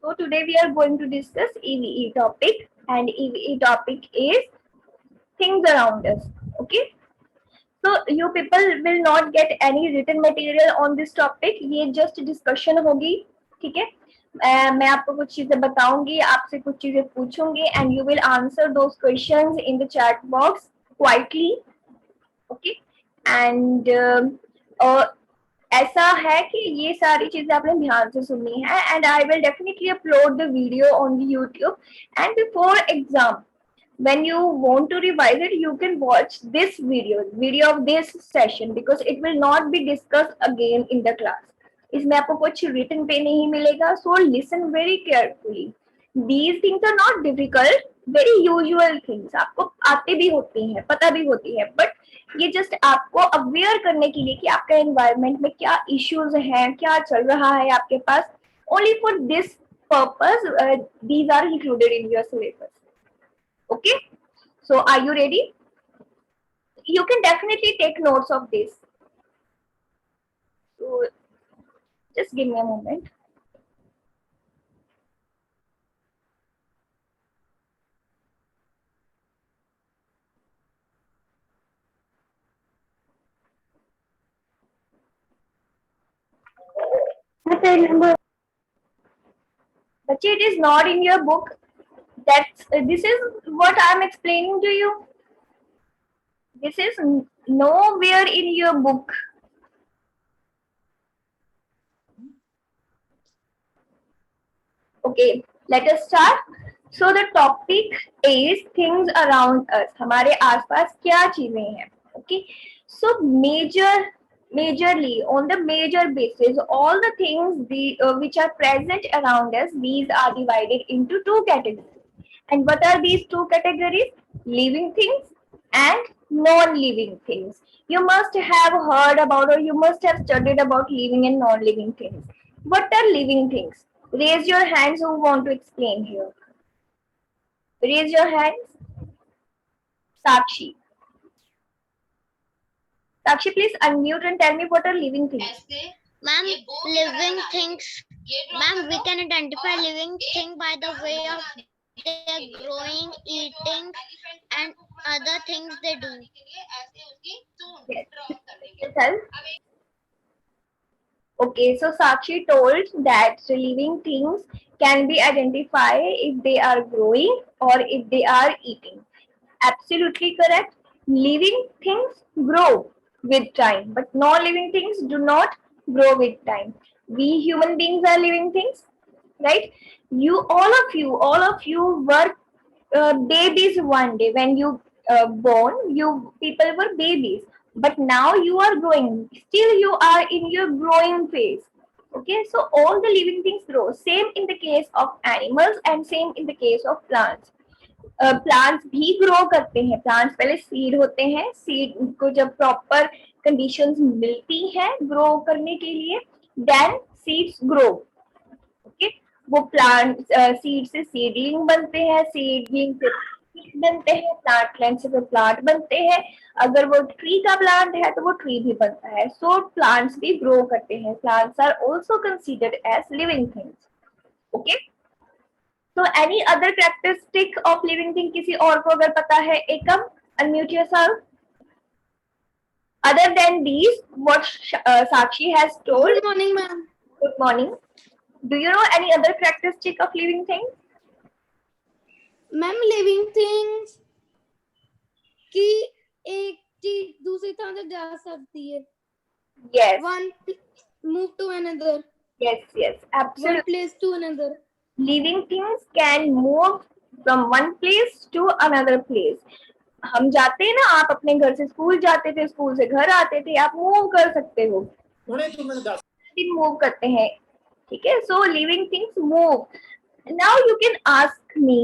So today we are going to discuss EVE topic, and EVE topic is things around us. Okay. So you people will not get any written material on this topic. ये just discussion होगी, ठीक है? मैं आपको कुछ चीजें बताऊंगी, आपसे कुछ चीजें पूछूंगी, and you will answer those questions in the chat box quietly. Okay. And ऐसा है कि ये सारी चीजें आपने ध्यान से सुननी है, and I will definitely upload the video on the YouTube. And before exam, when you want to revise it, you can watch this video of this session, because it will not be discussed again in the class. इसमें आपको कुछ written पे नहीं मिलेगा, so listen very carefully. These things are not difficult, very usual things. आपको आते भी होती हैं, पता भी होती है, but ये जस्ट आपको अवेयर करने के लिए कि आपका एनवायरनमेंट में क्या इश्यूज हैं, क्या चल रहा है आपके पास. Only for this purpose these are included in your syllabus. Okay, so are you ready? You can definitely take notes of this. So just give me a moment. But it is not in your book. That's this is what I am explaining to you. This is nowhere in your book. Okay, let us start. So the topic is things around us. हमारे आसपास क्या चीजें हैं? Okay, so majorly on the major basis, all the things which are present around us, these are divided into two categories. And what are these two categories? Living things and non-living things. You must have heard about, or you must have studied about living and non-living things. What are living things? Raise your hands who want to explain here. Raise your hands. Sakshi. Sakshi, please unmute and tell me what are living things. Ma'am, living things. Ma'am, we can identify living thing by the way of their growing, eating, and other things they do. Yes. Okay, so Sakshi told that living things can be identified if they are growing or if they are eating. Absolutely correct. Living things grow with time, but non-living things do not grow with time. We human beings are living things, right? All of you were babies one day when you born. You people were babies, but now you are growing. Still, you are in your growing phase. Okay, so all the living things grow. Same in the case of animals and same in the case of plants. Plants भी grow करते हैं. Plants पहले seed होते हैं. Seed को जब proper conditions मिलती हैं ग्रो करने के लिए, देन सीड्स ग्रो. ओके, वो प्लांट सीड से सीडलिंग बनते हैं, सीडलिंग से बनते हैं, प्लांट प्लांट से फिर प्लांट बनते हैं. अगर वो ट्री का प्लांट है तो वो ट्री भी बनता है. सो प्लांट्स भी ग्रो करते हैं. Plants are also considered as living things. Okay, so any other characteristic of living thing किसी और को अगर पता है, एकम, unmute yourself. Other than these, what Sakshi has told. Good morning, ma'am. Good morning. Do you know any other characteristic of living things? Ma'am, living things कि एक चीज दूसरी तरह से जा सकती है. Yes. One move to another. Yes, absolutely. One place to another. Living things can move from one place to another place. हम जाते हैं ना, आप अपने घर से स्कूल जाते थे, स्कूल से घर आते थे, आप मूव कर सकते हो. मूव करते हैं, ठीक है. So living things move. Now you can ask me,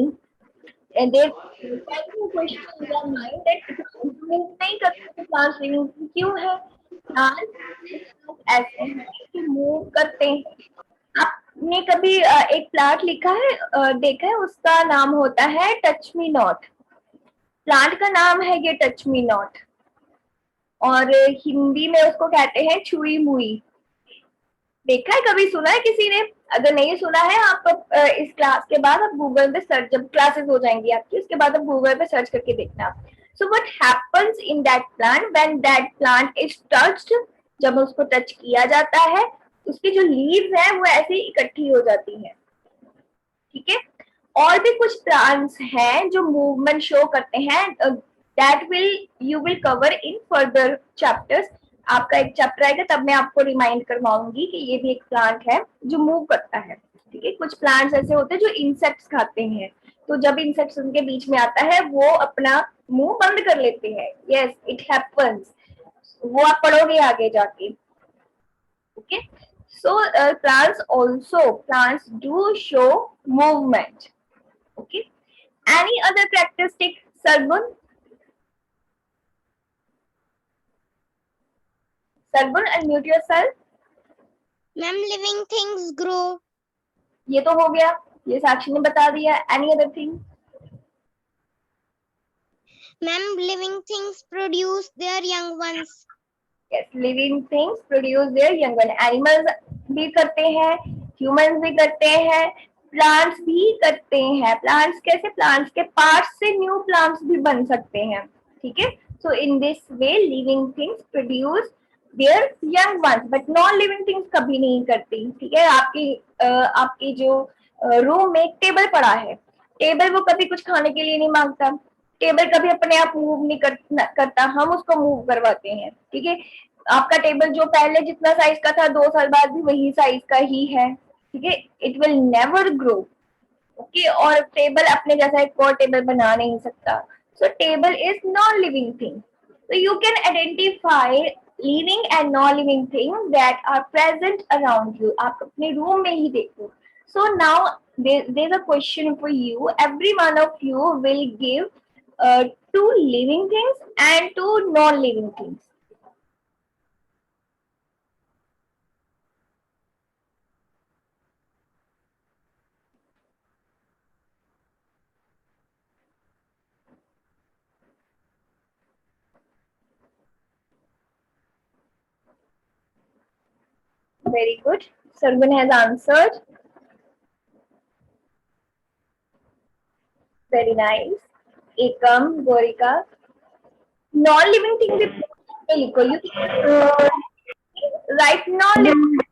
there question in your mind that move नहीं करते, प्लांट्स लिविंग क्यों है? प्लांट्स ऐसे हैं कि मूव करते हैं. आपने कभी एक प्लांट लिखा है, देखा है, उसका नाम होता है टच मी नॉट. प्लांट का नाम है ये टच मी नॉट, और हिंदी में उसको कहते हैं छुई मुई. देखा है, कभी सुना है किसी ने? अगर नहीं सुना है आप इस क्लास के बाद आप गूगल पे सर्च, जब क्लासेस हो जाएंगी आपकी उसके बाद आप गूगल पे सर्च करके देखना. So what happens in that plant when that plant is touched, जब उसको टच किया जाता है उसकी जो लीव्स है वो ऐसे ही इकट्ठी हो जाती है. ठीक है. और भी कुछ प्लांट्स हैं जो मूवमेंट शो करते हैं, that will you will cover in further chapters. आपका एक चैप्टर आएगा तब मैं आपको रिमाइंड करवाऊंगी कि ये भी एक प्लांट है जो मूव करता है. ठीक है. कुछ प्लांट्स ऐसे होते हैं जो इंसेक्ट्स खाते हैं, तो जब इंसेक्ट्स उनके बीच में आता है वो अपना मुंह बंद कर लेते हैं. Yes, it happens. वो आप पढ़ोगे आगे जाके. Okay. So plants do show movement. Okay. Any other characteristic, Sargun? Sargun, unmute yourself. Ma'am, living things grow. ये तो हो गया, ये साक्षी ने बता दिया. Any other thing? Ma'am, living things produce their young ones. Yes, living things produce their young one. Animals भी करते हैं, humans भी करते हैं, plants भी करते हैं. Plants कैसे? Plants के parts से new plants भी बन सकते हैं. ठीक है. So in this way living things produce their young ones, but non-living things कभी नहीं करती. ठीक है. आपकी जो रूम में एक टेबल पड़ा है, टेबल वो कभी कुछ खाने के लिए नहीं मांगता, टेबल कभी अपने आप मूव नहीं करता, हम उसको मूव करवाते हैं. ठीक है. आपका टेबल जो पहले जितना साइज का था 2 साल बाद भी वही साइज का ही है. ठीक है. It will never grow. Okay. और टेबल अपने जैसा एक और टेबल बना नहीं सकता. सो table is non living thing. So you can identify living and non-living things that are present around you. आप अपने रूम में ही देखो. So now there's a question for you. Every one of you will give 2 living things and 2 non-living things. Very good. Sargun has answered. Very nice. Ekam, Gorika. Non-living thing भी लिखो. You write non-living.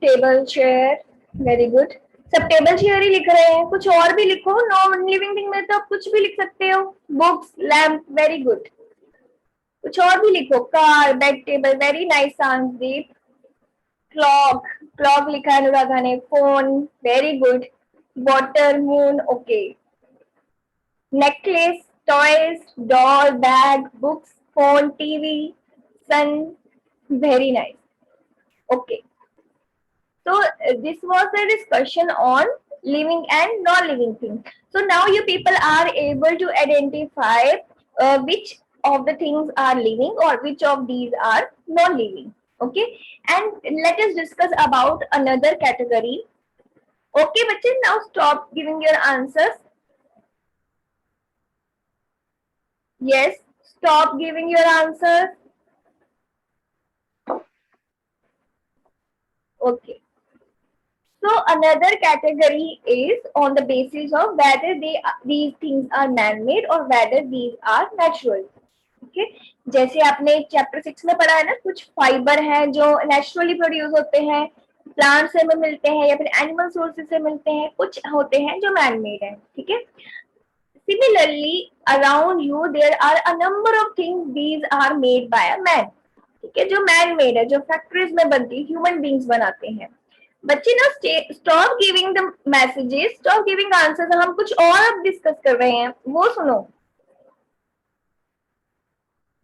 Table chair. Very good. सब table chair ही लिख रहे हैं, कुछ और भी लिखो. नॉन लिविंग थिंग में तो आप कुछ भी लिख सकते हो. Books, lamp. Very good. कुछ और भी लिखो. Car, bed, table. Very nice सांसदीप. क्लॉक, क्लॉक लिखा है अनुराधा ने. Phone. Very good. Water, moon. Okay. Necklace, toys, doll, bag, books, phone, TV, sun. Very nice. Okay. So this was the discussion on living and non-living things. So now you people are able to identify which of the things are living or which of these are non-living. Okay, and let us discuss about another category. Okay, bachche, now stop giving your answers. Yes, stop giving your answers. Okay. So another category is on the basis of whether these things are man-made or whether these are natural. Okay? जैसे आपने chapter 6 में पढ़ा है ना, कुछ fibre हैं जो naturally produce होते हैं, प्लांट से मिलते हैं या फिर एनिमल सोर्सेज से मिलते हैं, कुछ होते हैं जो मैन मेड है. ठीक है. Similarly, around you there are a number of things these are made by a man. ठीक है. जो मैन मेड है, जो फैक्ट्रीज में बनती है, ह्यूमन बींग्स बनाते हैं. बच्चे ना stop giving the messages, stop giving answers. हम कुछ और अब डिस्कस कर रहे हैं, वो सुनो.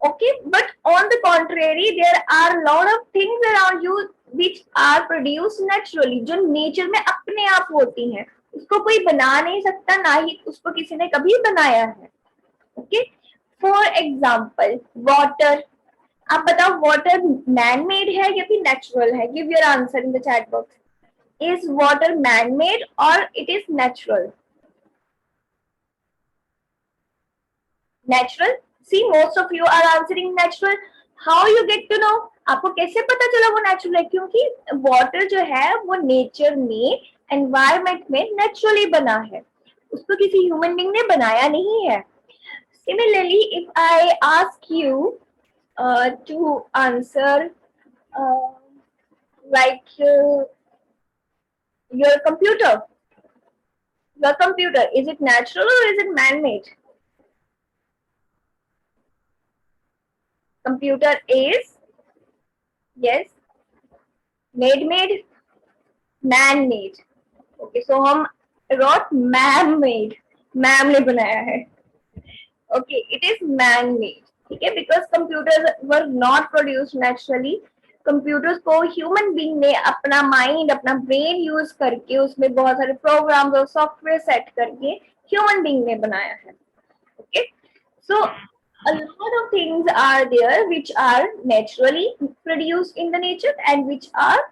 Okay, but on the contrary, there are lot of things around you which are produced naturally, जो नेचर में अपने आप होती हैं. उसको कोई बना नहीं सकता, ना ही उसको किसी ने कभी बनाया है. Okay, for example, water. आप बताओ, वाटर मैन मेड है या फिर नेचुरल है? Give your answer in the chat box. Is water man-made or it is natural? Natural. See, most of you are answering natural. How you get to know? आपको कैसे पता चला वो natural है? क्योंकि वाटर जो है वो नेचर में एनवायरमेंट में नेचुरली बना है, उसको किसी ह्यूमन बीइंग ने बनाया नहीं है. Similarly, if I ask you to answer uh, like your computer, is it natural or is it man-made? Computer is, yes, made, man-made. Okay, so हम wrote man-made, मैम ने बनाया है. Okay, it is man-made. ठीक है, because computers were not produced naturally. Computers को human being ने अपना mind, अपना ब्रेन यूज करके उसमें बहुत सारे प्रोग्राम्स और सॉफ्टवेयर सेट करके ह्यूमन बीइंग ने बनाया है. Okay, so a lot of things are there which are naturally produced in the nature and which are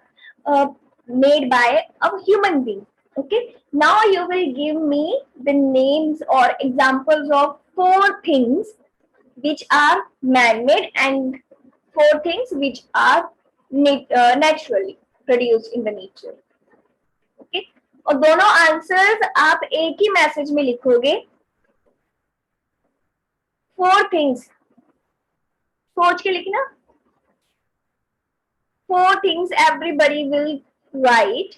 made by a human being. Okay, now you will give me the names or examples of 4 things which are man-made and 4 things which are naturally produced in the nature. Okay, और दोनों answers आप एक ही message में लिखोगे. 4 things सोच के लिखना. 4 things everybody will write.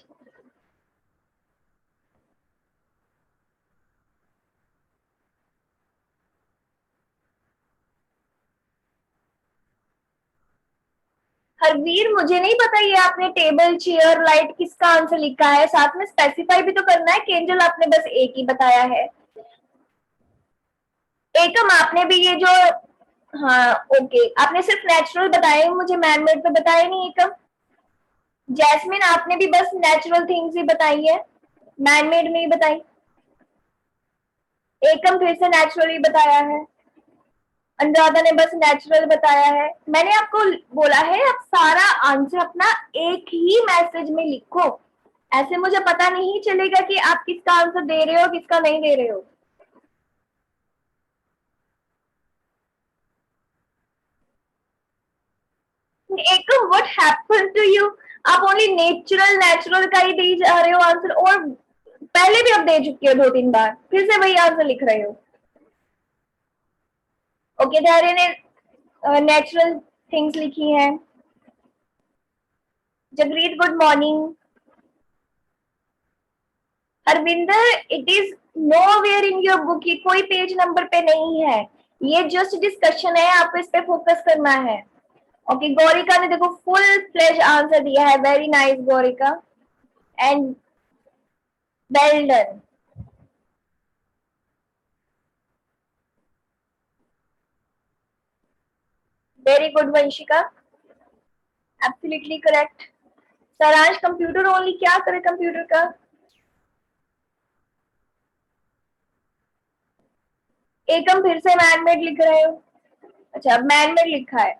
Harvir, मुझे नहीं पता ये आपने टेबल, चेयर, लाइट किसका आंसर लिखा है, साथ में स्पेसिफाई भी तो करना है. केंजल, आपने बस एक ही बताया है. एकम, आपने भी ये जो, हाँ ओके, आपने सिर्फ नेचुरल बताए, मुझे मैनमेड तो बताया नहीं. एकम, जैस्मिन, आपने भी बस नेचुरल थिंग्स ही बताई है, मैनमेड नहीं बताई. एकम फिर से नेचुरली बताया है. अनुराधा ने बस नेचुरल बताया है. मैंने आपको बोला है आप सारा आंसर अपना एक ही मैसेज में लिखो, ऐसे मुझे पता नहीं चलेगा कि आप किसका आंसर दे रहे हो किसका नहीं दे रहे हो. एकम, व्हाट हैपेंड टू यू? आप ओनली नेचुरल का ही दे जा रहे हो आंसर, और पहले भी आप दे चुके हो 2-3 बार, फिर से वही आंसर लिख रहे हो. ओके, धैर्य ने नेचुरल थिंग्स लिखी है. Jagreet, good morning. Harvinder, it is nowhere in your book, ये कोई पेज नंबर पे नहीं है, ये जस्ट डिस्कशन है, आपको इस पे फोकस करना है. ओके, गौरिका ने देखो फुल फ्लेज आंसर दिया है. Very nice Gaurika, and well done. Very good Vanshika, absolutely correct. सारांश, कंप्यूटर ओनली, क्या करे कंप्यूटर का? एकम, फिर से मैनमेड लिख रहे हो? अच्छा, अब मैनमेड लिखा है,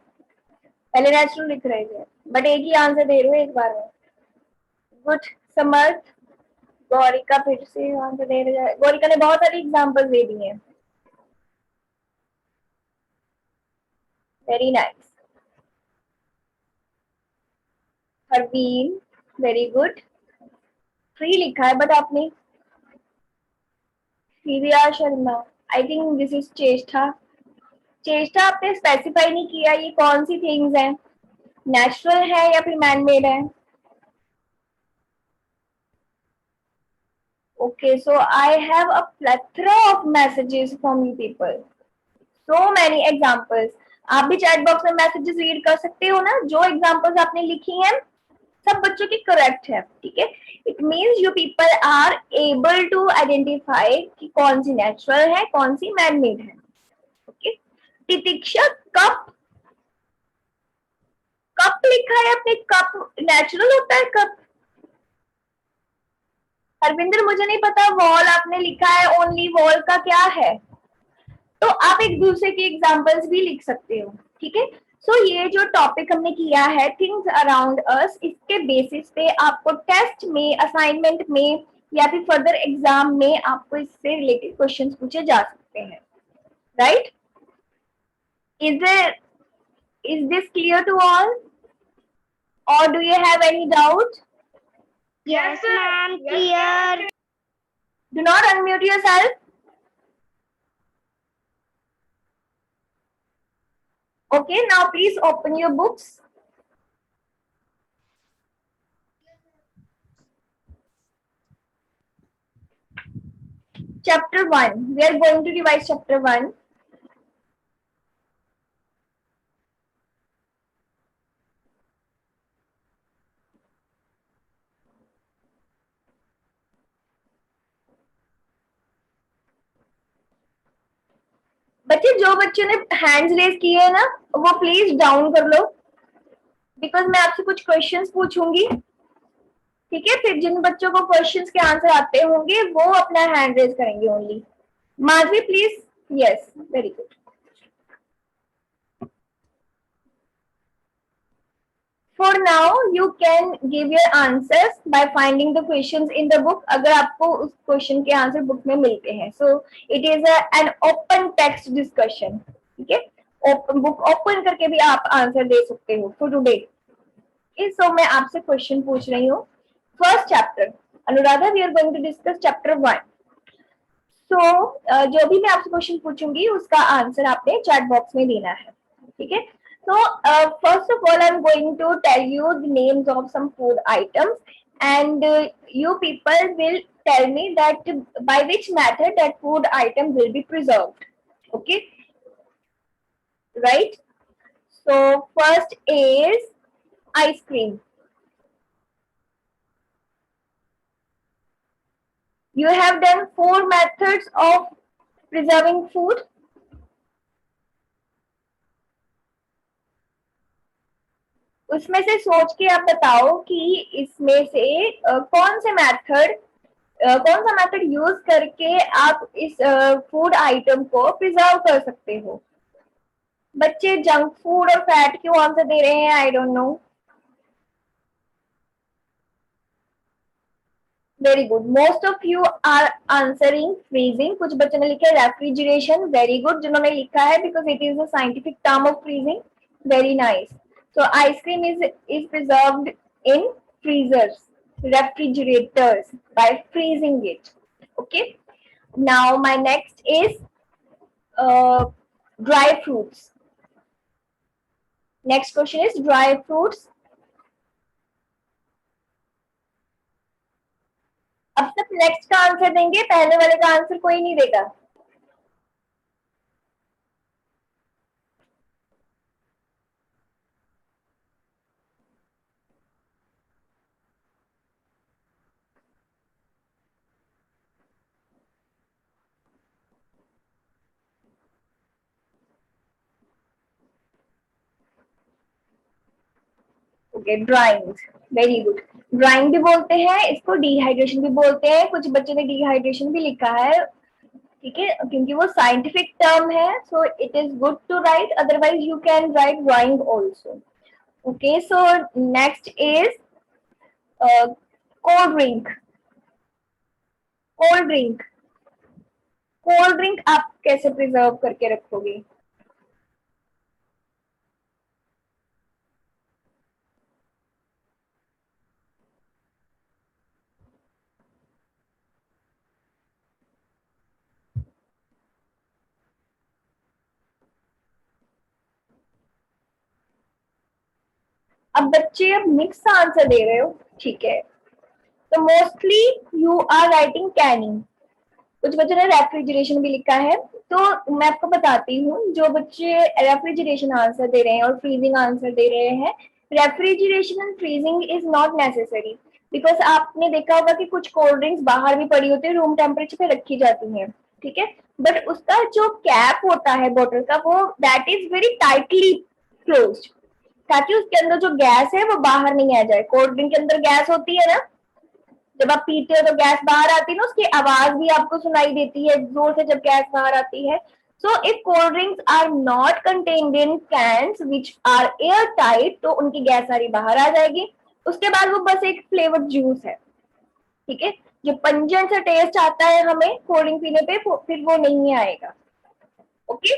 पहले नेचुरल लिख रहे थे, बट एक ही आंसर दे रहे हो एक बार में. गुड. समर्थ, गौरिका फिर से आंसर दे रहे हैं. गौरिका ने बहुत सारी एग्जांपल्स दे दी हैं. Very nice. Harveen, very good. Free लिखा है बट आपने. Divya Sharma, I think this is चेष्टा. चेष्टा, आपने स्पेसिफाई नहीं किया ये कौन सी थिंग्स हैं, नेचुरल है या फिर मैनमेड है. Okay, so I have a plethora of messages from you people. So many examples. आप भी चैट बॉक्स में मैसेजेस रीड कर सकते हो ना. जो एग्जांपल्स आपने लिखी हैं सब बच्चों की करेक्ट है. ठीक है, it means you people are able to identify कि कौन सी नेचुरल है कौन सी मैनमेड है. ओके, तितिक्षा, कप, कप लिखा है आपने, कप नेचुरल होता है कप. हरविंदर, मुझे नहीं पता. वॉल आपने लिखा है, ओनली वॉल का क्या है? तो आप एक दूसरे की एग्जांपल्स भी लिख सकते हो. ठीक है, सो ये जो टॉपिक हमने किया है थिंग्स अराउंड अस, इसके बेसिस पे आपको टेस्ट में, असाइनमेंट में या फिर फर्दर एग्जाम में आपको इससे रिलेटेड क्वेश्चंस पूछे जा सकते हैं, right? Is this clear to all or do you have any doubt? Yes, ma'am. Clear. Do not unmute yourself. Okay, now please open your books. Chapter 1. We are going to revise chapter 1. बच्चे जो बच्चों ने hands raise किए हैं ना, वो please down कर लो, because मैं आपसे कुछ क्वेश्चंस पूछूंगी, ठीक है? फिर जिन बच्चों को क्वेश्चंस के आंसर आते होंगे वो अपना हैंड रेज करेंगे only. Madhavi please. Yes, very good. For now, you can give your answers by finding the questions in the book. अगर आपको उस क्वेश्चन के आंसर बुक में मिलते हैं, so it is an open text discussion. ठीक है? बुक ओपन करके भी आप आंसर दे सकते हो for today. So मैं आपसे क्वेश्चन पूछ रही हूँ. First chapter, Anuradha, we are going to discuss chapter 1. So जो भी मैं आपसे क्वेश्चन पूछूंगी उसका आंसर आपने चैट बॉक्स में देना है, ठीक है? So first of all, I'm going to tell you the names of some food items, and you people will tell me that by which method that food item will be preserved. Okay, right? So first is ice cream. You have done 4 methods of preserving food. उसमें से सोच के आप बताओ कि इसमें से कौन सा मेथड यूज करके आप इस फूड आइटम को प्रिजर्व कर सकते हो. बच्चे जंक फूड और फैट क्यों आंसर दे रहे हैं? I don't know. Very good. Most of you are answering freezing. कुछ बच्चों ने लिखा है रेफ्रिजरेशन. वेरी गुड जिन्होंने लिखा है, because it is a scientific term of freezing. Very nice. So ice cream is preserved in freezers, refrigerators, by freezing it. Okay. Now my next is dry fruits. Next question is dry fruits. अब सब next का answer देंगे, पहले वाले का answer कोई नहीं देगा. Okay, drawing. Very good. Drawing भी बोलते हैं इसको, डिहाइड्रेशन भी बोलते हैं. कुछ बच्चों ने डिहाइड्रेशन भी लिखा है, ठीक है, क्योंकि वो साइंटिफिक टर्म है. So it is good to write, otherwise you can write drawing also. Okay, so next is cold drink. Cold drink. Cold drink आप कैसे प्रिजर्व करके रखोगे? अब बच्चे अब मिक्स आंसर दे रहे हो, ठीक है, तो mostly you are writing canning. कुछ बच्चों ने रेफ्रिजरेशन भी लिखा है. तो मैं आपको बताती हूँ, जो बच्चे रेफ्रिजरेशन आंसर दे रहे हैं और फ्रीजिंग आंसर दे रहे हैं, refrigeration and freezing is not necessary, because आपने देखा होगा कि कुछ कोल्ड ड्रिंक्स बाहर भी पड़ी होती है, रूम टेम्परेचर पे रखी जाती हैं, ठीक है, बट उसका जो कैप होता है बोतल का, वो that is very tightly closed, ताकि उसके अंदर जो गैस है वो बाहर नहीं आ जाए. कोल्ड ड्रिंक के अंदर गैस होती है ना, जब आप पीते हो तो गैस बाहर आती है ना, उसकी आवाज भी आपको सुनाई देती है जोर से जब गैस बाहर आती है. So if cold drinks are not contained in cans which are airtight, तो उनकी गैस सारी बाहर आ जाएगी. उसके बाद वो बस एक फ्लेवर्ड जूस है. ठीक है, जो पंजेंट सा टेस्ट आता है हमें कोल्ड ड्रिंक पीने पे, फिर वो नहीं आएगा. Okay,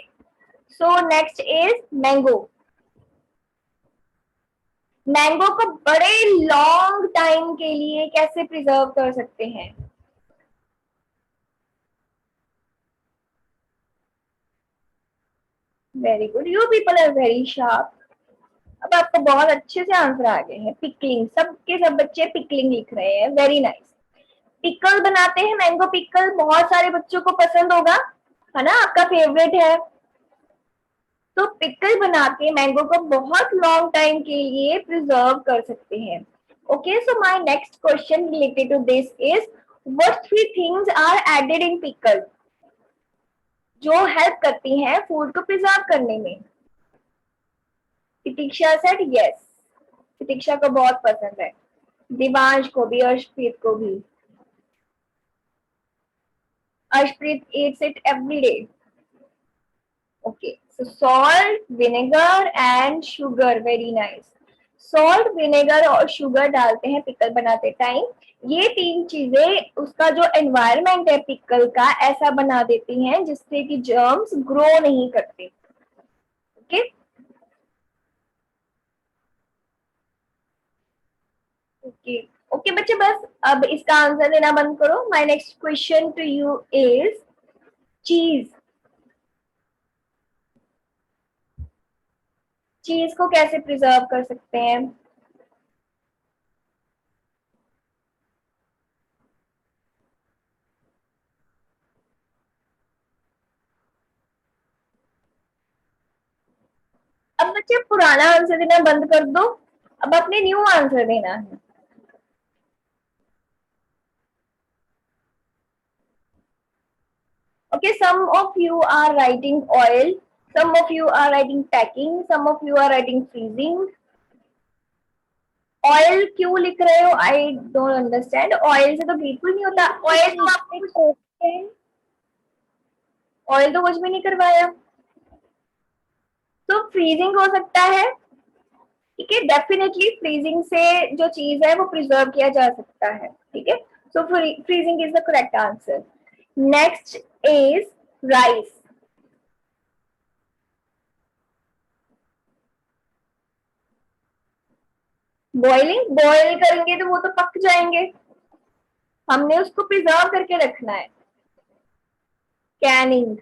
so next is mango. Mango को बड़े लॉन्ग टाइम के लिए कैसे प्रिजर्व कर सकते हैं? Very good, you people are very sharp. अब आपको बहुत अच्छे से आंसर आ गए हैं. पिकलिंग, सबके सब बच्चे पिकलिंग लिख रहे हैं. Very nice. पिकल बनाते हैं, मैंगो पिकल बहुत सारे बच्चों को पसंद होगा, है ना, आपका फेवरेट है. तो पिकल बना के मैंगो को बहुत लॉन्ग टाइम के लिए प्रिजर्व कर सकते हैं. Okay, so my next question related to this is what three things are added in pickle जो हेल्प करती हैं फूड को प्रिजर्व करने में? प्रतीक्षा सेड यस. प्रतीक्षा को बहुत पसंद है, दिवांश को भी, अर्शप्रीत को भी. Arshpreet eats it every day. Okay, so salt, vinegar and sugar. Very nice. Salt, vinegar और शुगर डालते हैं पिकल बनाते टाइम. ये तीन चीजें उसका जो एनवायरनमेंट है पिकल का ऐसा बना देती हैं जिससे कि जर्म्स ग्रो नहीं करते. ओके ओके ओके बच्चे, बस अब इसका आंसर देना बंद करो. My next question to you is cheese. Cheese को कैसे प्रिजर्व कर सकते हैं? अब बच्चे पुराना आंसर देना बंद कर दो, अब अपने न्यू आंसर देना है. Okay, some of you are writing oil, some of you are writing packing, some of you are writing freezing. Oil क्यों लिख रहे हो? I don't understand. ऑयल से तो बिल्कुल नहीं होता. ऑयल तो आपने कुछ, ऑयल तो कुछ भी नहीं करवाया. तो फ्रीजिंग हो सकता है. ठीक है, डेफिनेटली फ्रीजिंग से जो चीज है वो प्रिजर्व किया जा सकता है. ठीक है, so freezing is the correct answer. Next is rice. Boiling, boil करेंगे तो वो तो पक जाएंगे, हमने उसको प्रिजर्व करके रखना है. Canning,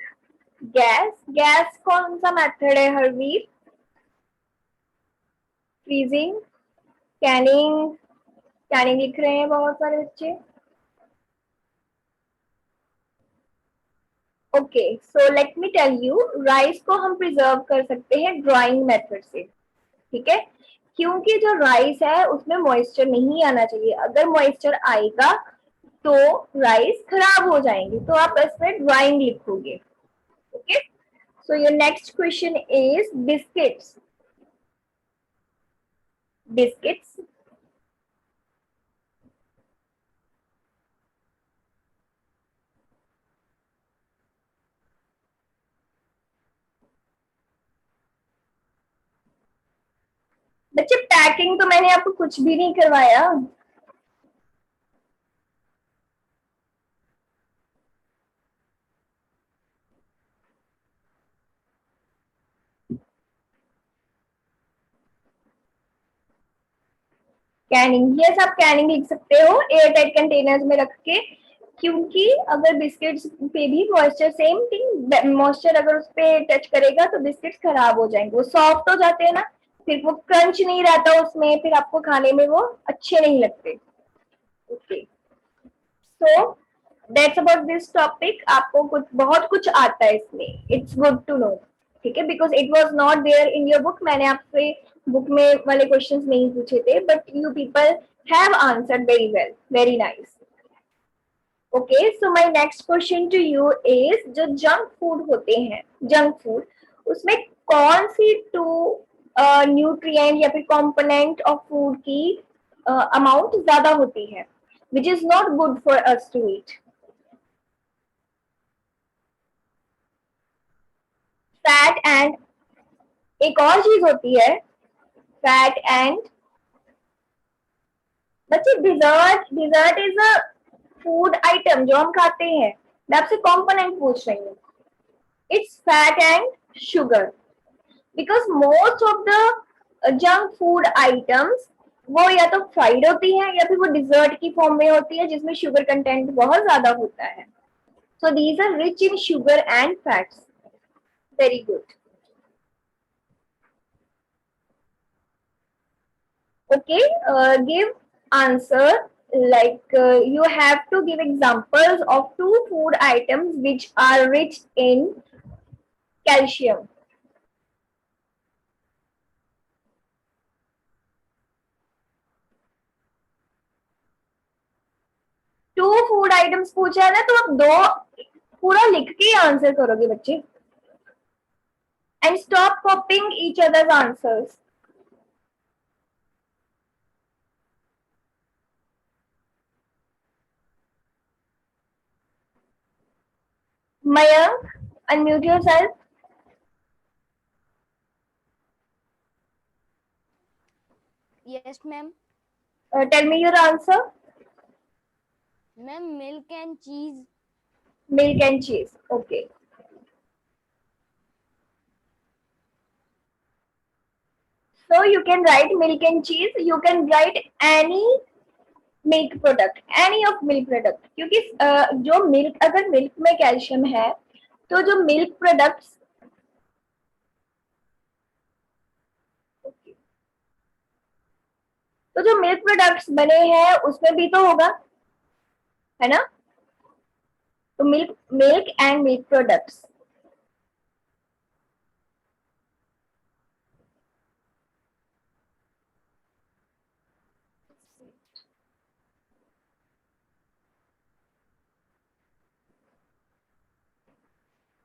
gas. गैस कौन सा मेथड है हरवीर? Freezing, Canning. कैनिंग लिख रहे हैं बहुत सारे बच्चे. Okay, so let me tell you, rice को हम प्रिजर्व कर सकते हैं ड्राइंग मेथड से. ठीक है, क्योंकि जो राइस है उसमें मॉइस्चर नहीं आना चाहिए. अगर मॉइस्चर आएगा तो राइस खराब हो जाएंगे, तो आप इसमें ड्राइंग लिखोगे. Okay, so your next question is biscuits. Biscuits, बच्चे पैकिंग तो मैंने आपको कुछ भी नहीं करवाया. कैनिंग, यस आप कैनिंग लिख सकते हो एयर टाइट कंटेनर्स में रख के, क्योंकि अगर बिस्किट्स पे भी मॉइस्चर, सेम थिंग, मॉइस्चर अगर उस पे टच करेगा तो बिस्किट्स खराब हो जाएंगे. वो सॉफ्ट हो जाते हैं ना, फिर वो क्रंच नहीं रहता उसमें, फिर आपको खाने में वो अच्छे नहीं लगते. Okay, so that's about this topic. आपको कुछ बहुत कुछ आता है इसमें, इट्स गुड टू नो. ठीक है, because it was not there in your book. मैंने आपसे बुक में वाले क्वेश्चंस नहीं पूछे थे, but you people have answered very well. Very nice. Okay, so my next question to you is, जो जंक फूड होते हैं, जंक फूड, उसमें कौन सी टू न्यूट्रिएंट या फिर कंपोनेंट ऑफ फूड की अमाउंट ज्यादा होती है which is not good for us to eat? Fat and एक और चीज होती है, फैट एंड बच्चे dessert, dessert is a food item जो हम खाते हैं। मैं आपसे कॉम्पोनेंट पूछ रही हूँ। It's fat and sugar, because most of the junk food items वो या तो फ्राइड होती है या फिर वो डिजर्ट की फॉर्म में होती है जिसमें शुगर कंटेंट बहुत ज्यादा होता है। So these are rich in sugar and fats. Very good. Okay, give answer like you have to give examples of two food items which are rich in calcium. Two food items पूछा है ना, तो आप दो पूरा लिख के answer करोगे बच्चे। And stop कॉपिंग each others answers. Mayank, unmute yourself. Yes, ma'am. Tell me your answer. Ma'am, milk and cheese. Milk and cheese. Okay. So you can write milk and cheese. You can write any milk product, any of milk product, क्योंकि जो milk, अगर milk में calcium है तो जो milk products, तो जो milk products बने हैं उसमें भी तो होगा, है ना? तो milk, milk and milk products.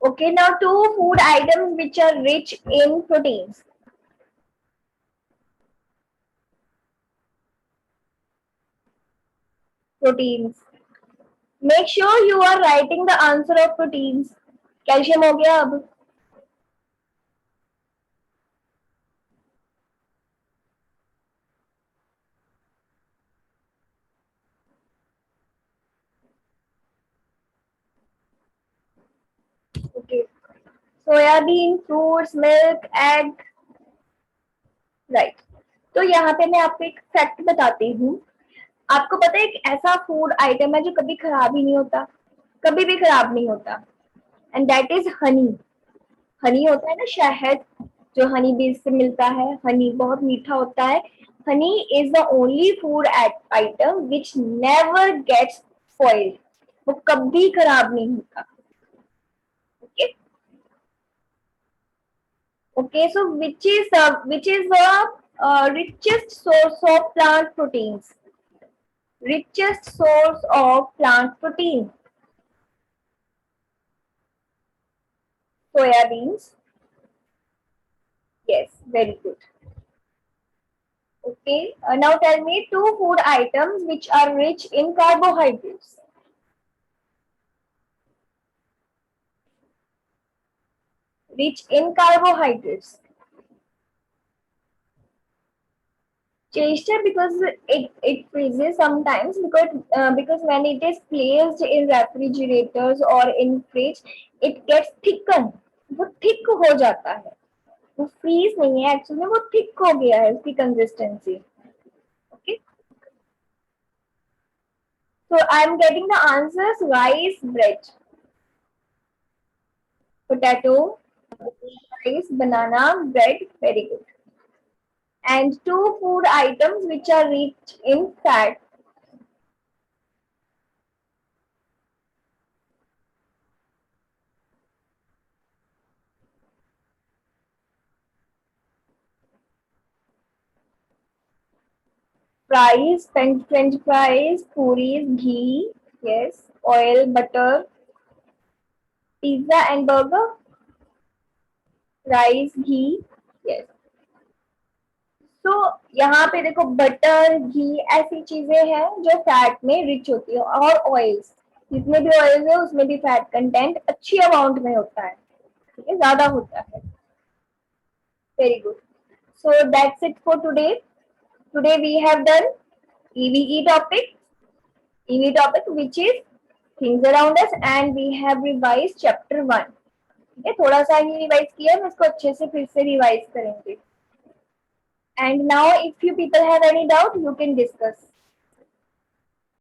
Okay, now two food items which are rich in proteins. Proteins. Make sure you are writing the answer of proteins. Calcium हो गया अब। Okay. Soybean, fruits, milk, egg, right. तो यहाँ पे मैं आपको एक fact बताती हूँ। आपको पता है एक ऐसा फूड आइटम है जो कभी खराब ही नहीं होता, कभी भी खराब नहीं होता, and that is Honey. Honey होता है ना, शहद जो हनी बीज से मिलता है, हनी बहुत मीठा होता है। Honey is the only food item which never gets spoiled, वो कभी खराब नहीं होता। Okay okay, so which is the richest source of plant proteins? Richest source of plant protein? Soya beans. Yes, very good. Okay, now tell me two food items which are rich in carbohydrates. Rich in carbohydrates. Chester, because it freezes sometimes, because when it is placed in refrigerators or in fridge, it gets thickened. वो thick हो जाता है, वो freeze नहीं है actually, वो thick हो गया है उसकी consistency. Okay, so I am getting the answers: rice, bread, potato, rice, banana, bread. Very good. And two food items which are rich in fat. Fries, French fries, puris, ghee, yes, oil, butter, pizza and burger, rice, ghee, yes. तो यहाँ पे देखो butter, घी ऐसी चीजें हैं जो fat में rich होती है, और ऑयल्स, जितने भी ऑयल है उसमें भी फैट कंटेंट अच्छी अमाउंट में होता है। ठीक है, ज्यादा होता है. Very good. So that's it for today. Today we have done EVE topic. EVE topic which is things around us, and we have revised chapter 1. ठीक है, थोड़ा सा ही रिवाइज किया, हम इसको अच्छे से फिर से रिवाइज करेंगे. And now if you people have any doubt, you can discuss.